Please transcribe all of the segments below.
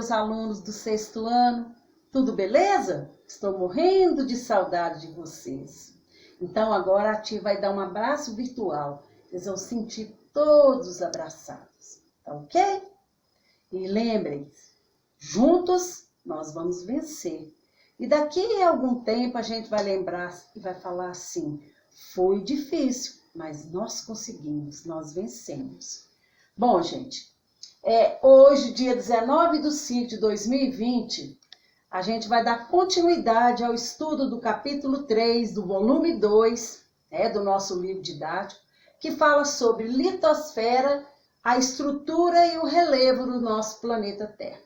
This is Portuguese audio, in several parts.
meus alunos do 6º ano? Tudo beleza? Estou morrendo de saudade de vocês. Então agora a tia vai dar um abraço virtual. Vocês vão sentir todos abraçados, tá ok? E lembrem-se, juntos nós vamos vencer. E daqui a algum tempo a gente vai lembrar e vai falar assim: foi difícil, mas nós conseguimos, nós vencemos. Bom, gente, hoje, dia 19/5 de 2020, a gente vai dar continuidade ao estudo do capítulo 3 do volume 2, do nosso livro didático, que fala sobre litosfera, a estrutura e o relevo do nosso planeta Terra.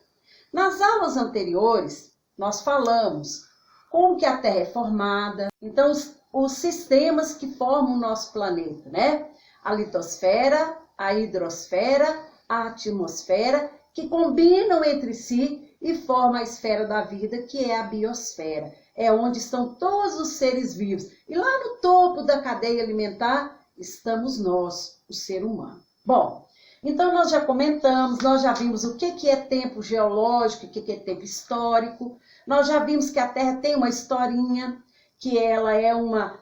Nas aulas anteriores, nós falamos como que a Terra é formada, então os sistemas que formam o nosso planeta, né? A litosfera, a hidrosfera, a atmosfera, que combinam entre si e formam a esfera da vida, que é a biosfera. É onde estão todos os seres vivos. E lá no topo da cadeia alimentar estamos nós, o ser humano. Bom, então nós já comentamos, nós já vimos o que é tempo geológico, o que é tempo histórico. Nós já vimos que a Terra tem uma historinha, que ela é uma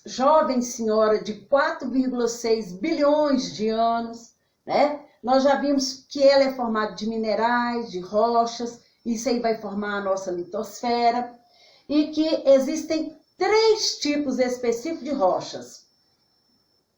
jovem senhora de 4,6 bilhões de anos, né? Nós já vimos que ela é formada de minerais, de rochas, isso aí vai formar a nossa litosfera, e que existem 3 tipos específicos de rochas.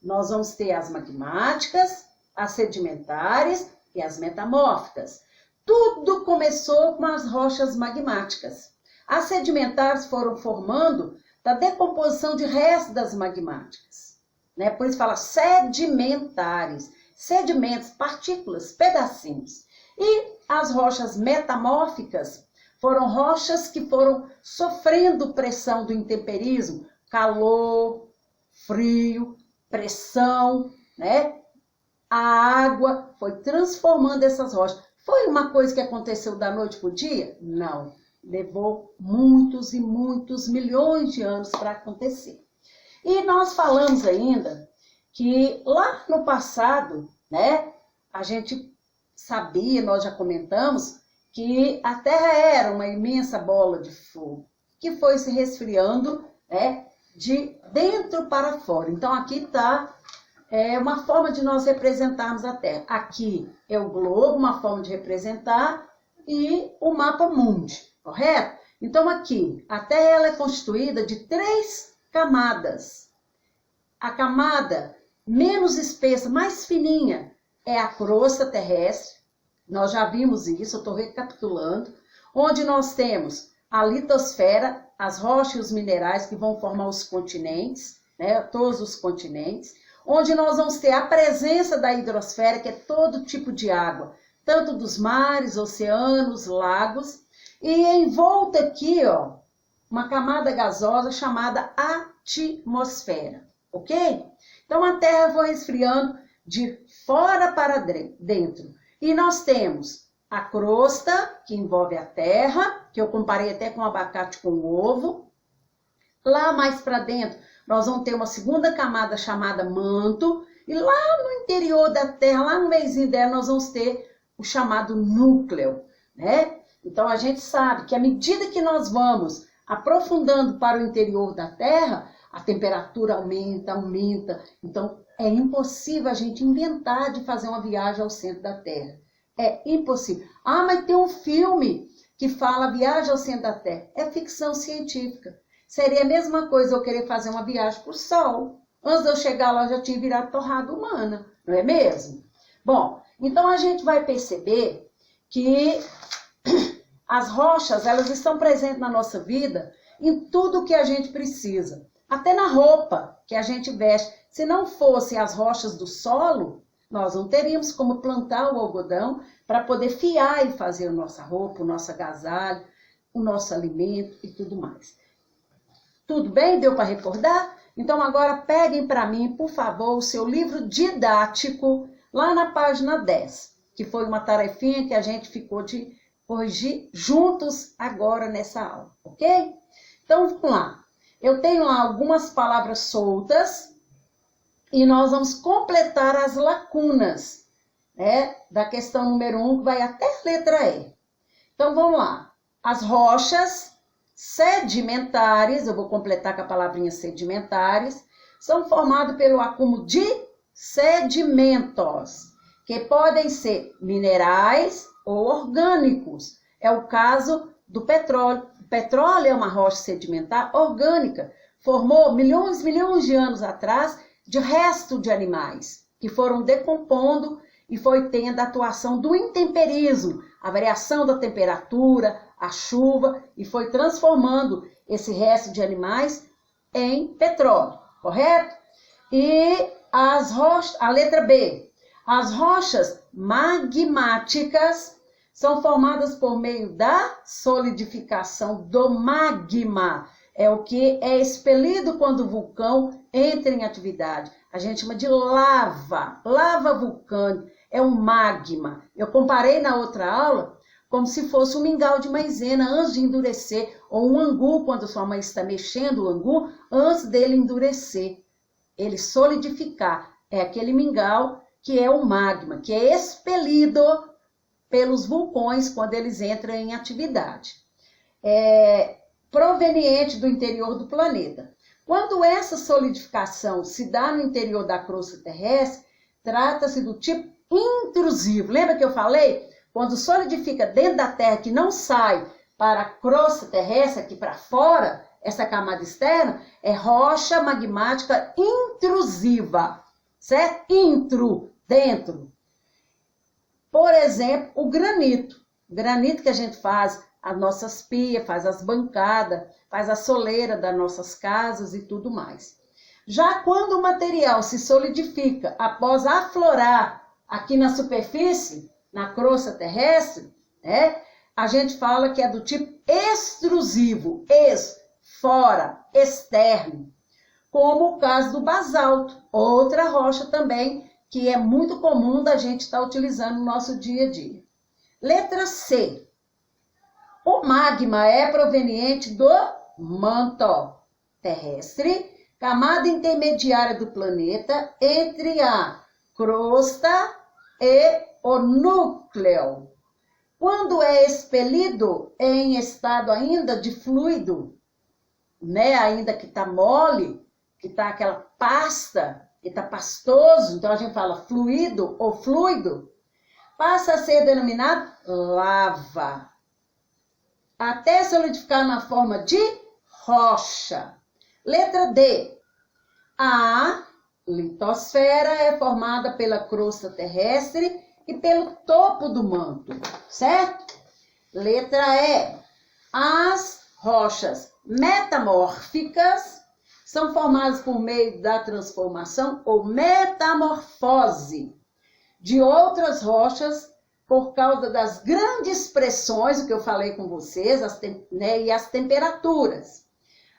Nós vamos ter as magmáticas, as sedimentares e as metamórficas. Tudo começou com as rochas magmáticas. As sedimentares foram formando da decomposição de restos das magmáticas, né? Por isso fala sedimentares, sedimentos, partículas, pedacinhos. E as rochas metamórficas foram rochas que foram sofrendo pressão do intemperismo, calor, frio, pressão, né? A água foi transformando essas rochas. Foi uma coisa que aconteceu da noite para o dia? Não. Levou muitos e muitos milhões de anos para acontecer. E nós falamos ainda que lá no passado, né, a gente sabia, nós já comentamos, que a Terra era uma imensa bola de fogo, que foi se resfriando, né, de dentro para fora. Então aqui está uma forma de nós representarmos a Terra. Aqui é o globo, uma forma de representar, e o mapa mundi, correto? Então aqui, a Terra ela é constituída de 3 camadas. A camada menos espessa, mais fininha, é a crosta terrestre. Nós já vimos isso, eu estou recapitulando. Onde nós temos a litosfera, as rochas e os minerais que vão formar os continentes, né, todos os continentes. Onde nós vamos ter a presença da hidrosfera, que é todo tipo de água, tanto dos mares, oceanos, lagos. E em volta aqui, ó, uma camada gasosa chamada atmosfera, ok? Então a Terra vai esfriando de fora para dentro. E nós temos a crosta, que envolve a Terra, que eu comparei até com o abacate com o ovo. Lá mais para dentro, nós vamos ter uma segunda camada chamada manto. E lá no interior da Terra, lá no meiozinho dela, nós vamos ter o chamado núcleo, né? Então a gente sabe que à medida que nós vamos aprofundando para o interior da Terra, a temperatura aumenta. Então é impossível a gente inventar de fazer uma viagem ao centro da Terra. É impossível. Ah, mas tem um filme que fala Viagem ao Centro da Terra. É ficção científica. Seria a mesma coisa eu querer fazer uma viagem para o Sol. Antes de eu chegar lá, eu já tinha virado torrada humana, não é mesmo? Bom, então a gente vai perceber que as rochas, elas estão presentes na nossa vida em tudo que a gente precisa. Até na roupa que a gente veste. Se não fossem as rochas do solo, nós não teríamos como plantar o algodão para poder fiar e fazer a nossa roupa, o nosso agasalho, o nosso alimento e tudo mais. Tudo bem? Deu para recordar? Então agora peguem para mim, por favor, o seu livro didático, lá na página 10, que foi uma tarefinha que a gente ficou de corrigir juntos agora nessa aula, ok? Então vamos lá. Eu tenho lá algumas palavras soltas e nós vamos completar as lacunas, né, da questão número 1, que vai até a letra E, Então, vamos lá. As rochas sedimentares, eu vou completar com a palavrinha sedimentares, são formadas pelo acúmulo de sedimentos, que podem ser minerais ou orgânicos. É o caso do petróleo. O petróleo é uma rocha sedimentar orgânica, formou milhões de anos atrás de resto de animais, que foram decompondo e foi tendo a atuação do intemperismo, a variação da temperatura, a chuva, e foi transformando esse resto de animais em petróleo, correto? E as rochas, a letra B, as rochas magmáticas são formadas por meio da solidificação do magma. É o que é expelido quando o vulcão entra em atividade. A gente chama de lava, lava vulcânica, é um magma. Eu comparei na outra aula como se fosse um mingau de maisena antes de endurecer, ou um angu, quando sua mãe está mexendo o angu, antes dele endurecer, ele solidificar. É aquele mingau que é o magma, que é expelido pelos vulcões quando eles entram em atividade. Proveniente do interior do planeta. Quando essa solidificação se dá no interior da crosta terrestre, trata-se do tipo intrusivo. Lembra que eu falei? Quando solidifica dentro da Terra, que não sai para a crosta terrestre, aqui para fora, essa camada externa, é rocha magmática intrusiva, certo? Intro, dentro. Por exemplo, o granito. O granito que a gente faz as nossas pias, faz as bancadas, faz a soleira das nossas casas e tudo mais. Já quando o material se solidifica após aflorar aqui na superfície, na crosta terrestre, a gente fala que é do tipo extrusivo, fora, externo, como o caso do basalto, outra rocha também que é muito comum da gente estar utilizando no nosso dia a dia. Letra C. O magma é proveniente do manto terrestre, camada intermediária do planeta entre a crosta e o núcleo. Quando é expelido em estado ainda de fluido, ainda que está mole, que está aquela pasta, que está pastoso, então a gente fala fluido ou fluido, passa a ser denominado lava, até solidificar na forma de rocha. Letra D. A litosfera é formada pela crosta terrestre e pelo topo do manto, certo? Letra E. As rochas metamórficas são formadas por meio da transformação ou metamorfose de outras rochas por causa das grandes pressões, o que eu falei com vocês, e as temperaturas,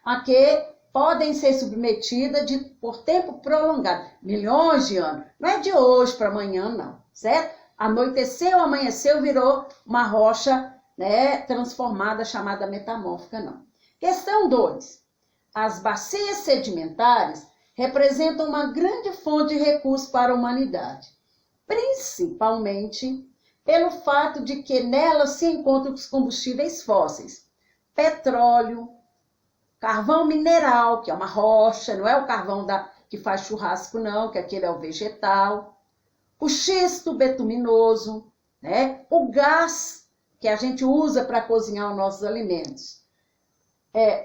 a que podem ser submetidas por tempo prolongado, milhões de anos. Não é de hoje para amanhã, não, certo? Anoiteceu, amanheceu, virou uma rocha transformada, chamada metamórfica, não. Questão 2. As bacias sedimentares representam uma grande fonte de recursos para a humanidade, principalmente pelo fato de que nelas se encontram os combustíveis fósseis, petróleo, carvão mineral, que é uma rocha, não é o carvão que faz churrasco não, que aquele é o vegetal, o xisto betuminoso, o gás que a gente usa para cozinhar os nossos alimentos.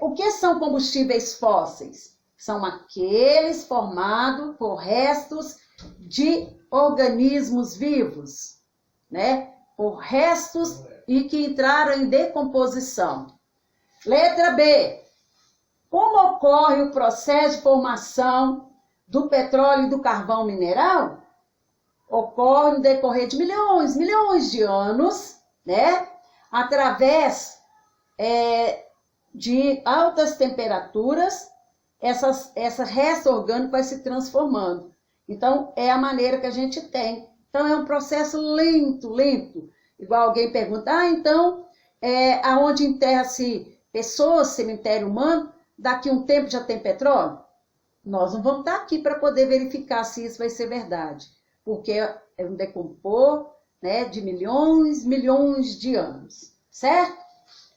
O que são combustíveis fósseis? São aqueles formados por restos de organismos vivos, por restos e que entraram em decomposição. Letra B. Como ocorre o processo de formação do petróleo e do carvão mineral? Ocorre no decorrer de milhões de anos, através de altas temperaturas, essa resto orgânico vai se transformando. Então, é a maneira que a gente tem. Então, é um processo lento. Igual alguém pergunta, então, aonde enterra-se pessoas, cemitério humano, daqui a um tempo já tem petróleo? Nós não vamos estar aqui para poder verificar se isso vai ser verdade, porque é um decompor de milhões de anos, certo?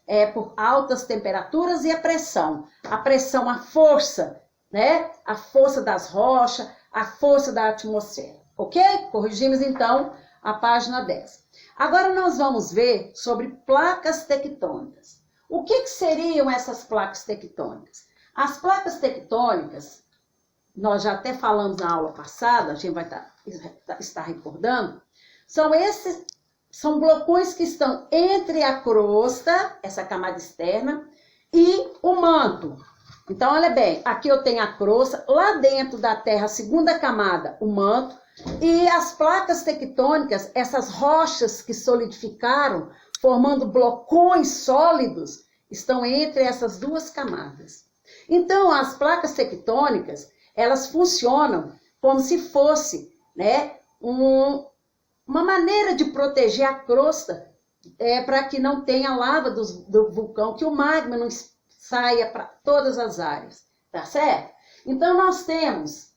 É por altas temperaturas e a pressão. A pressão, a força, né? A força das rochas, a força da atmosfera, ok? Corrigimos então a página 10. Agora nós vamos ver sobre placas tectônicas. O que seriam essas placas tectônicas? As placas tectônicas, nós já até falamos na aula passada, a gente vai estar recordando, são blocões que estão entre a crosta, essa camada externa, e o manto. Então, olha bem, aqui eu tenho a crosta, lá dentro da Terra, a segunda camada, o manto, e as placas tectônicas, essas rochas que solidificaram, formando blocões sólidos, estão entre essas duas camadas. Então, as placas tectônicas, elas funcionam como se fosse, né, uma maneira de proteger a crosta para que não tenha lava do vulcão, que o magma não saia para todas as áreas, tá certo? Então, nós temos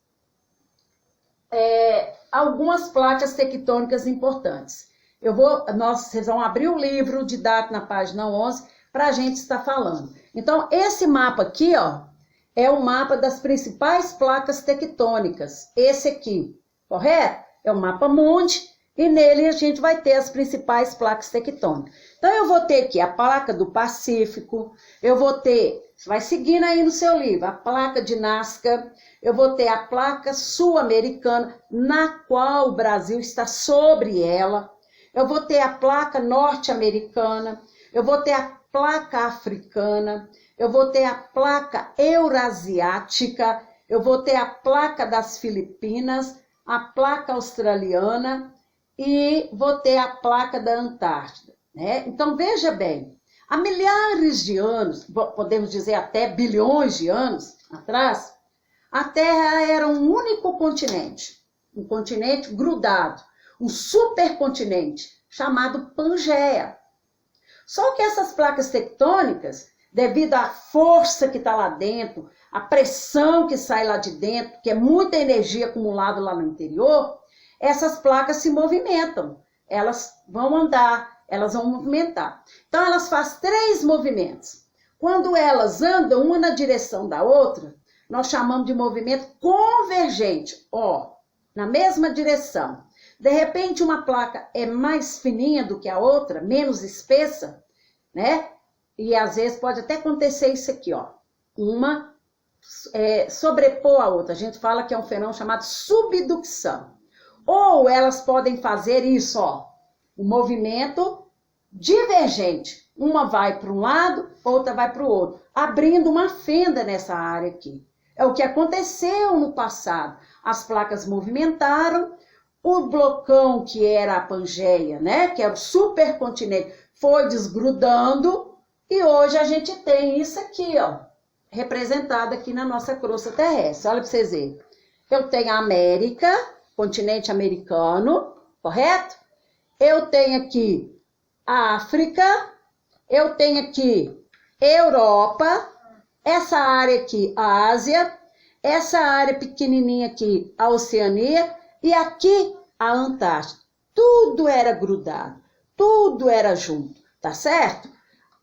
algumas placas tectônicas importantes. Vocês vão abrir o livro didático na página 11 para a gente estar falando. Então, esse mapa aqui, ó, é o mapa das principais placas tectônicas. Esse aqui, correto? É o mapa mundi e nele a gente vai ter as principais placas tectônicas. Então, eu vou ter aqui a placa do Pacífico, eu vou ter, vai seguindo aí no seu livro, a placa de Nazca, eu vou ter a placa sul-americana, na qual o Brasil está sobre ela, eu vou ter a placa norte-americana, eu vou ter a placa africana, eu vou ter a placa eurasiática, eu vou ter a placa das Filipinas, a placa australiana e vou ter a placa da Antártida, né? Então, veja bem, há milhares de anos, podemos dizer até bilhões de anos atrás, a Terra era um único continente, um continente grudado, um supercontinente chamado Pangeia. Só que essas placas tectônicas, devido à força que está lá dentro, a pressão que sai lá de dentro, que é muita energia acumulada lá no interior, essas placas se movimentam, elas vão andar, elas vão movimentar. Então, elas fazem 3 movimentos. Quando elas andam uma na direção da outra, nós chamamos de movimento convergente, ó, na mesma direção. De repente, uma placa é mais fininha do que a outra, menos espessa, né? E às vezes pode até acontecer isso aqui, ó. Uma sobrepor a outra. A gente fala que é um fenômeno chamado subducção. Ou elas podem fazer isso, ó, um movimento divergente. Uma vai para um lado, outra vai para o outro, abrindo uma fenda nessa área aqui. É o que aconteceu no passado. As placas movimentaram, o blocão que era a Pangeia, né, que era o supercontinente, foi desgrudando e hoje a gente tem isso aqui, ó, representado aqui na nossa crosta terrestre. Olha para vocês verem. Eu tenho a América, continente americano, correto? Eu tenho aqui a África, eu tenho aqui Europa, essa área aqui a Ásia, essa área pequenininha aqui a Oceania e aqui a Antártida. Tudo era grudado, tudo era junto, tá certo?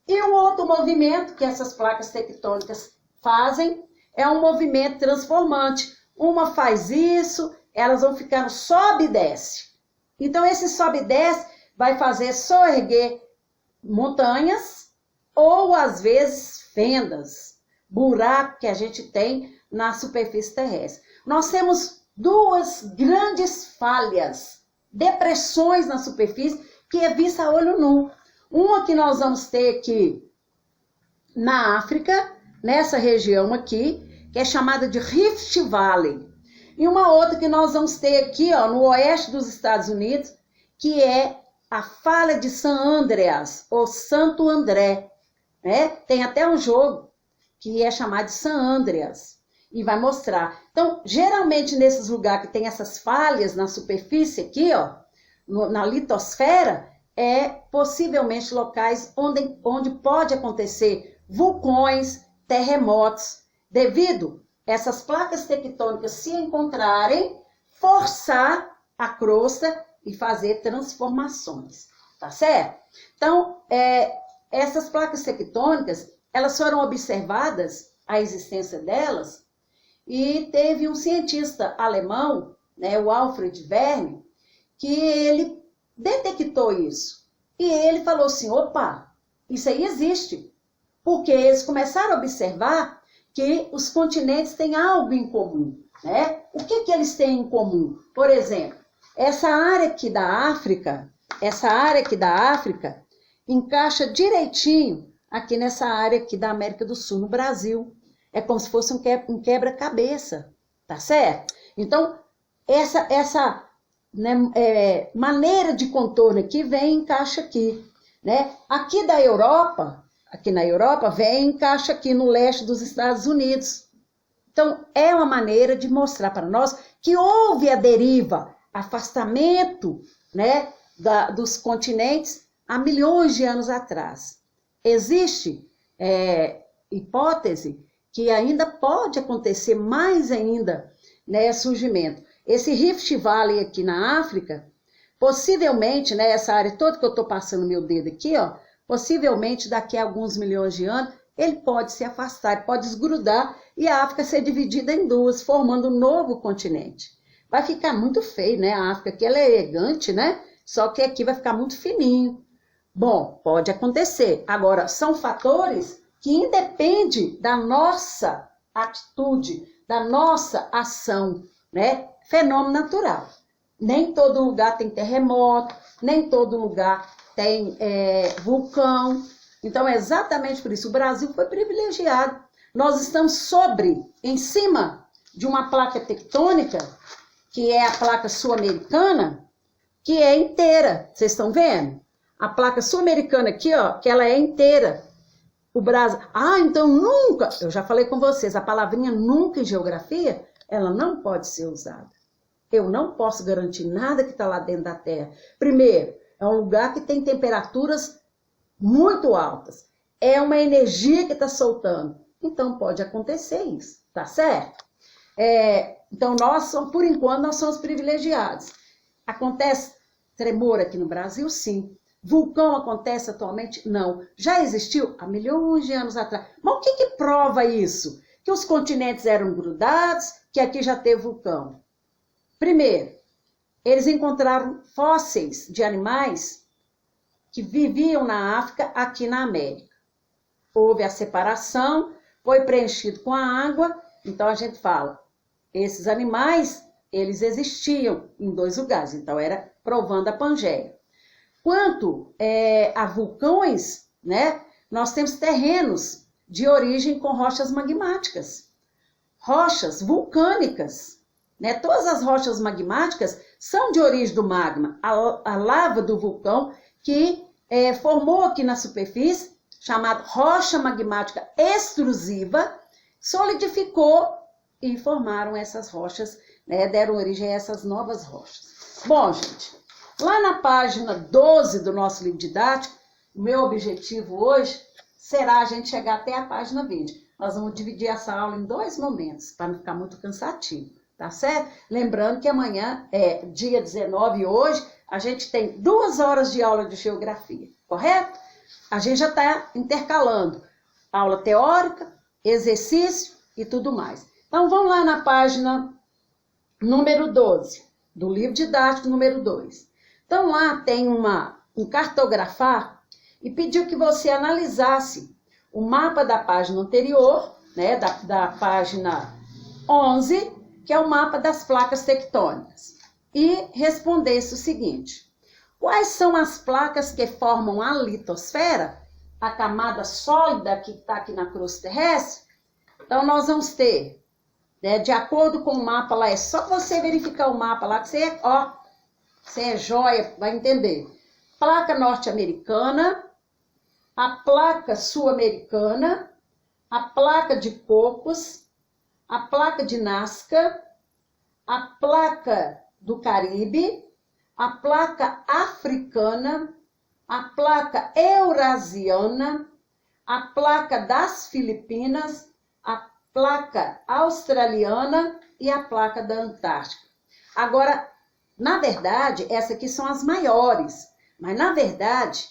E um outro movimento que essas placas tectônicas fazem é um movimento transformante. Uma faz isso, elas vão ficando sobe e desce. Então, esse sobe e desce vai fazer soerguer montanhas ou, às vezes, fendas, buraco que a gente tem na superfície terrestre. Nós temos 2 grandes falhas, depressões na superfície, que é vista a olho nu. Uma que nós vamos ter aqui na África, nessa região aqui, que é chamada de Rift Valley. E uma outra que nós vamos ter aqui, ó, no oeste dos Estados Unidos, que é a falha de San Andreas, ou Santo André, né? Tem até um jogo que é chamado de San Andreas, e vai mostrar. Então, geralmente nesses lugares que tem essas falhas na superfície aqui, ó, na litosfera, possivelmente locais onde pode acontecer vulcões, terremotos, devido essas placas tectônicas se encontrarem, forçar a crosta e fazer transformações, tá certo? Então, essas placas tectônicas, elas foram observadas, a existência delas, e teve um cientista alemão, né, o Alfred Wegener, que ele detectou isso. E ele falou assim, opa, isso aí existe. Porque eles começaram a observar que os continentes têm algo em comum, né? O que eles têm em comum? Por exemplo, essa área aqui da África encaixa direitinho aqui nessa área aqui da América do Sul, no Brasil. É como se fosse um quebra-cabeça, tá certo? Então, essa maneira de contorno aqui vem e encaixa aqui, né? Aqui na Europa, vem e encaixa aqui no leste dos Estados Unidos. Então, é uma maneira de mostrar para nós que houve a deriva, afastamento, né, dos continentes há milhões de anos atrás. Existe hipótese que ainda pode acontecer mais ainda, né, surgimento. Esse Rift Valley aqui na África, possivelmente, né, essa área toda que eu estou passando meu dedo aqui, ó, possivelmente daqui a alguns milhões de anos, ele pode se afastar, ele pode desgrudar e a África ser dividida em duas, formando um novo continente. Vai ficar muito feio, né? A África aqui ela é elegante, né? Só que aqui vai ficar muito fininho. Bom, pode acontecer. Agora, são fatores que independem da nossa atitude, da nossa ação, né? Fenômeno natural. Nem todo lugar tem terremoto, nem todo lugar tem vulcão. Então, é exatamente por isso. O Brasil foi privilegiado. Nós estamos em cima de uma placa tectônica, que é a placa sul-americana, que é inteira. Vocês estão vendo? A placa sul-americana aqui, ó, que ela é inteira. O Brasil... então nunca... Eu já falei com vocês, a palavrinha nunca em geografia, ela não pode ser usada. Eu não posso garantir nada que está lá dentro da Terra. Primeiro, é um lugar que tem temperaturas muito altas. É uma energia que está soltando. Então, pode acontecer isso, tá certo? Então, por enquanto, nós somos privilegiados. Acontece tremor aqui no Brasil? Sim. Vulcão acontece atualmente? Não. Já existiu há milhões de anos atrás. Mas o que prova isso? Que os continentes eram grudados, que aqui já teve vulcão. Primeiro, eles encontraram fósseis de animais que viviam na África, aqui na América. Houve a separação, foi preenchido com a água, então a gente fala, esses animais, eles existiam em dois lugares, então era provando a Pangeia. Quanto a vulcões, né, nós temos terrenos de origem com rochas magmáticas, rochas vulcânicas, né? Todas as rochas magmáticas são de origem do magma, a lava do vulcão que formou aqui na superfície, chamada rocha magmática extrusiva, solidificou e formaram essas rochas, né? Deram origem a essas novas rochas. Bom, gente, lá na página 12 do nosso livro didático, o meu objetivo hoje será a gente chegar até a página 20. Nós vamos dividir essa aula em 2 momentos, para não ficar muito cansativo, tá certo? Lembrando que amanhã é dia 19 hoje, a gente tem 2 horas de aula de geografia, correto? A gente já está intercalando aula teórica, exercício e tudo mais. Então, vamos lá na página número 12, do livro didático número 2. Então, lá tem um cartografar e pediu que você analisasse o mapa da página anterior, né, da página 11, que é o mapa das placas tectônicas, e respondesse o seguinte: quais são as placas que formam a litosfera, a camada sólida que está aqui na crosta terrestre? Então, nós vamos ter, né, de acordo com o mapa lá, é só você verificar o mapa lá, que você é joia, vai entender. Placa norte-americana, a placa sul-americana, a placa de Cocos, a placa de Nazca, a placa do Caribe, a placa africana, a placa eurasiana, a placa das Filipinas, a placa australiana e a placa da Antártica. Agora, na verdade, essas aqui são as maiores, mas na verdade,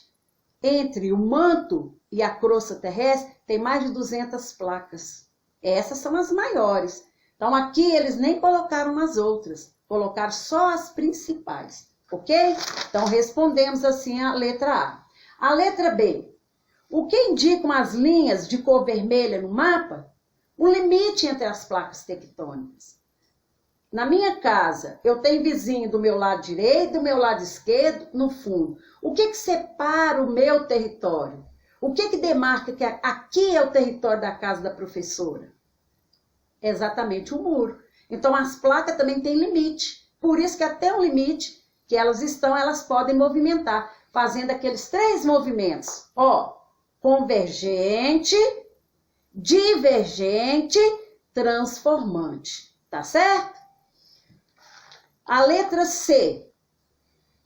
entre o manto e a crosta terrestre tem mais de 200 placas. Essas são as maiores. Então aqui eles nem colocaram as outras, colocaram só as principais, ok? Então respondemos assim a letra A. A letra B. O que indicam as linhas de cor vermelha no mapa? O limite entre as placas tectônicas. Na minha casa, eu tenho vizinho do meu lado direito, do meu lado esquerdo, no fundo. O que separa o meu território? O que demarca que aqui é o território da casa da professora? Exatamente o muro. Então, as placas também têm limite. Por isso que até o limite que elas podem movimentar, fazendo aqueles 3 movimentos. Ó, convergente, divergente, transformante. Tá certo? A letra C.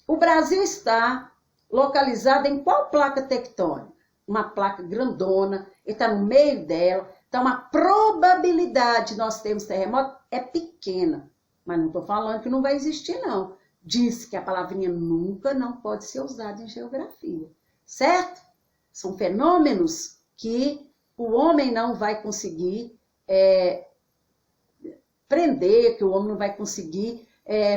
O Brasil está localizado em qual placa tectônica? Uma placa grandona, ele está no meio dela. Então, a probabilidade de nós termos terremoto é pequena. Mas não estou falando que não vai existir, não. Disse que a palavrinha nunca não pode ser usada em geografia. Certo? São fenômenos que o homem não vai conseguir prender, que o homem não vai conseguir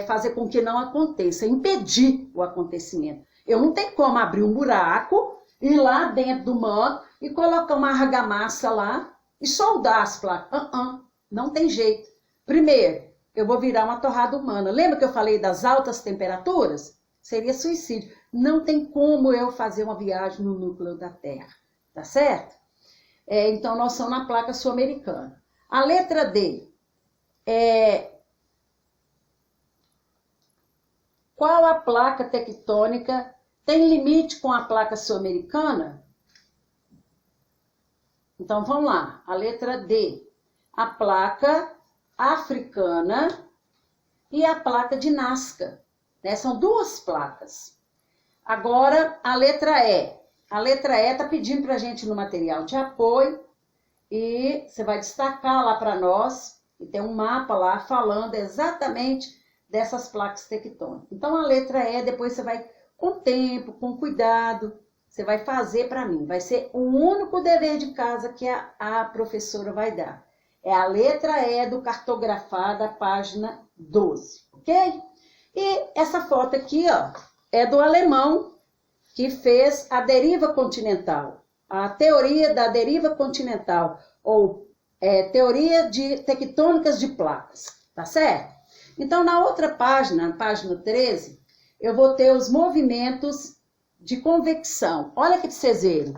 fazer com que não aconteça, impedir o acontecimento. Eu não tenho como abrir um buraco, ir lá dentro do manto e colocar uma argamassa lá e soldar as placas. Não tem jeito. Primeiro, eu vou virar uma torrada humana. Lembra que eu falei das altas temperaturas? Seria suicídio. Não tem como eu fazer uma viagem no núcleo da Terra. Tá certo? Então, nós somos na placa sul-americana. A letra D. Qual a placa tectônica tem limite com a placa sul-americana? Então, vamos lá. A letra D. A placa africana e a placa de Nazca. Né? São 2 placas. Agora, a letra E. A letra E está pedindo para a gente no material de apoio e você vai destacar lá para nós e tem um mapa lá falando exatamente dessas placas tectônicas. Então, a letra E, depois você vai, com tempo, com cuidado, você vai fazer para mim. Vai ser o único dever de casa que a professora vai dar. É a letra E do cartografada, página 12, ok? E essa foto aqui, ó, é do alemão que fez a deriva continental, a teoria da deriva continental, ou teoria de tectônicas de placas, tá certo? Então, na outra página, página 13, eu vou ter os movimentos de convecção. Olha que vocês verem,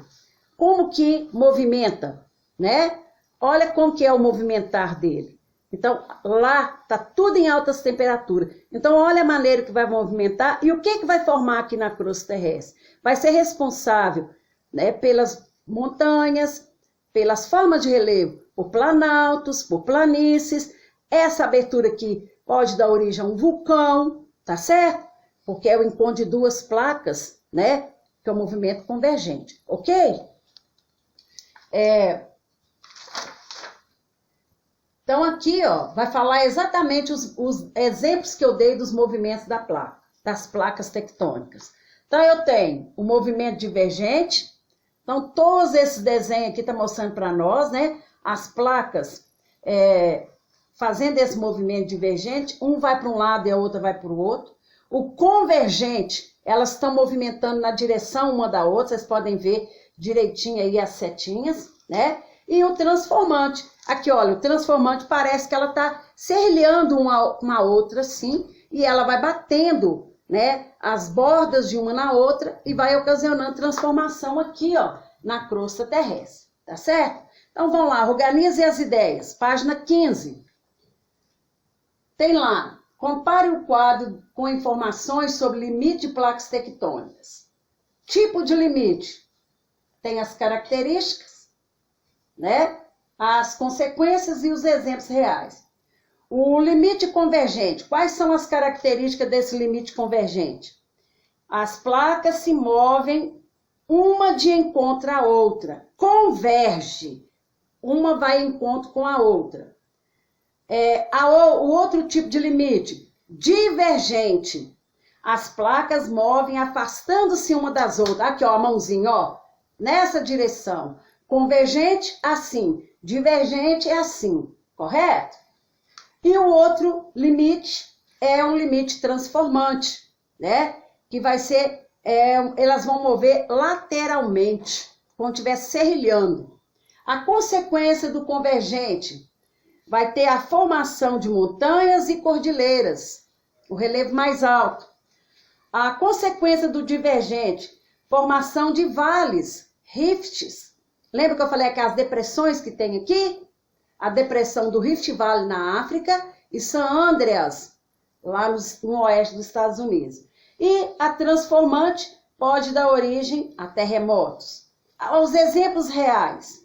como que movimenta, né? Olha como que é o movimentar dele. Então, lá está tudo em altas temperaturas. Então, olha a maneira que vai movimentar e o que vai formar aqui na crosta terrestre. Vai ser responsável, né, pelas montanhas, pelas formas de relevo, por planaltos, por planícies. Essa abertura aqui pode dar origem a um vulcão, tá certo? Porque é o encontro de 2 placas, né, que é o movimento convergente, ok? Então, aqui, ó, vai falar exatamente os exemplos que eu dei dos movimentos da placa, das placas tectônicas. Então, eu tenho o movimento divergente. Então, todos esses desenhos aqui estão mostrando para nós, né? As placas fazendo esse movimento divergente, um vai para um lado e a outra vai para o outro. O convergente, elas estão movimentando na direção uma da outra, vocês podem ver direitinho aí as setinhas, né? E o transformante. Aqui, olha, o transformante parece que ela está serrilhando uma outra, assim, e ela vai batendo, né, as bordas de uma na outra e vai ocasionando transformação aqui, ó, na crosta terrestre, tá certo? Então, vamos lá, organize as ideias. Página 15. Tem lá, compare o quadro com informações sobre limite de placas tectônicas. Tipo de limite. Tem as características, né? As consequências e os exemplos reais. O limite convergente. Quais são as características desse limite convergente? As placas se movem uma de encontro à outra. Converge. Uma vai em encontro com a outra. O outro tipo de limite, divergente. as placas movem afastando-se uma das outras. Aqui, ó, a mãozinha, ó, nessa direção. Convergente, assim. Divergente é assim, correto? E o outro limite é um limite transformante, né? Que vai ser, elas vão mover lateralmente, quando estiver serrilhando. A consequência do convergente vai ter a formação de montanhas e cordilheiras, o relevo mais alto. A consequência do divergente, formação de vales, rifts. Lembra que eu falei aquelas depressões que tem aqui? A depressão do Rift Valley na África e San Andreas, lá no oeste dos Estados Unidos. E a transformante pode dar origem a terremotos. Os exemplos reais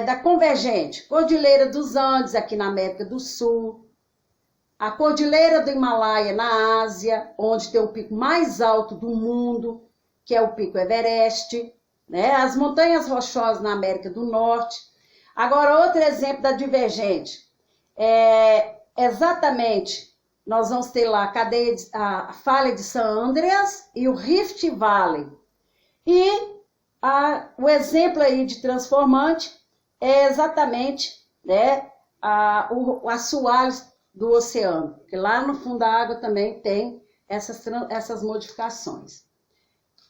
da convergente, Cordilheira dos Andes, aqui na América do Sul, a Cordilheira do Himalaia, na Ásia, onde tem o pico mais alto do mundo, que é o Pico Everest, né? As montanhas rochosas na América do Norte. Agora, outro exemplo da divergente, exatamente, nós vamos ter lá a falha de San Andreas e o Rift Valley. E o exemplo aí de transformante é exatamente, né, o assoalho do oceano, que lá no fundo da água também tem essas modificações.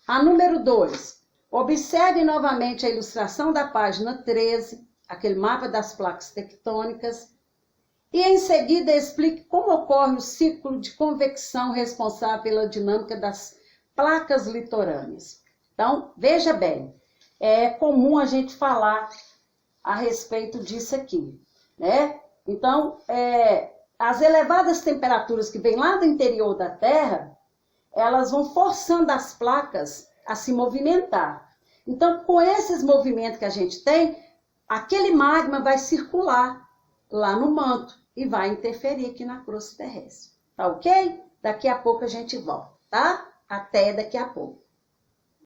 A número 2, observe novamente a ilustração da página 13, aquele mapa das placas tectônicas, e em seguida explique como ocorre o ciclo de convecção responsável pela dinâmica das placas litorâneas. Então, veja bem, é comum a gente falar a respeito disso aqui, né? Então, as elevadas temperaturas que vêm lá do interior da Terra, elas vão forçando as placas a se movimentar. Então, com esses movimentos que a gente tem, aquele magma vai circular lá no manto e vai interferir aqui na crosta terrestre. Tá ok? Daqui a pouco a gente volta, tá? Até daqui a pouco.